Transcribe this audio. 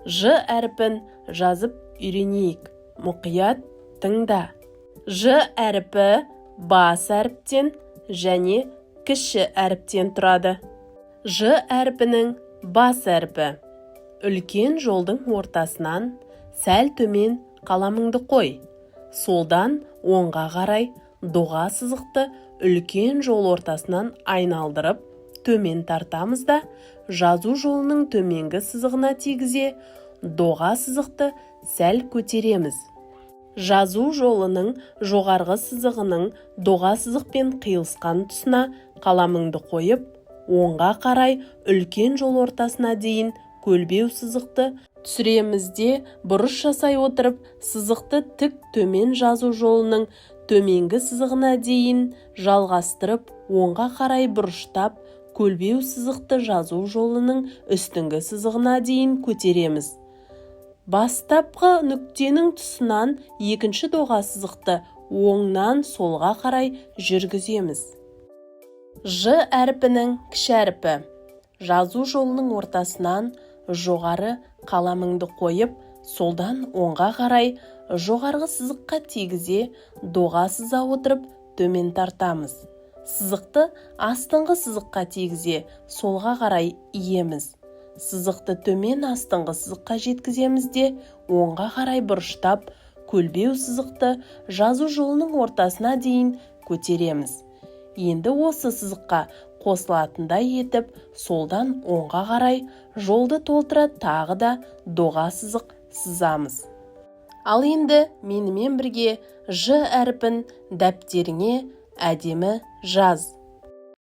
Ж әріпін жазып үйренейік. Мұқият тыңда. Ж әріпі бас әріптен және кіші әріптен тұрады. Ж әріпінің бас әріпі. Үлкен жолдың ортасынан сәл төмен қаламыңды қой. Солдан оңға қарай доға сызықты үлкен жол ортасынан айналдырып, төмен тартамыз да, жазу жолының төменгі сызығына тигізе, доға сызықты сәл көтереміз. Жазу жолының жоғарғы сызығының доға сызықпен қиылысқан тұсына қаламыңды қойып, оңға қарай үлкен жол ортасына дейін көлбеу сызықты түсіремізде бұрыш жасай отырып, сызықты тік төмен жазу жолының төменгі сызығына дейін жалғастырып, оңға қарай бұрыштап, көлбеу сызықты жазу жолының үстіңгі сызығына дейін көтереміз. Бастапқы нүктенің тұсынан екінші доға сызықты оңнан солға қарай жүргіземіз. Ж әріпінің кіші әріпі. Жазу жолының ортасынан жоғары қаламыңды қойып, солдан оңға қарай жоғарғы сызыққа тигізе, доға сыза отырып, төмен тартамыз. Сызықты астыңғы сызыққа тигізе, солға қарай иеміз. Сызықты төмен астыңғы сызыққа жеткіземіз де, оңға қарай бұрыштап, көлбеу сызықты жазу жолының ортасына дейін көтереміз. Енді осы сызыққа қосылатындай етіп, солдан оңға қарай жолды толтыра тағы да доға сызық сызамыз. Ал енді менімен бірге Ж әріпін дәптеріңе әдемі жаз.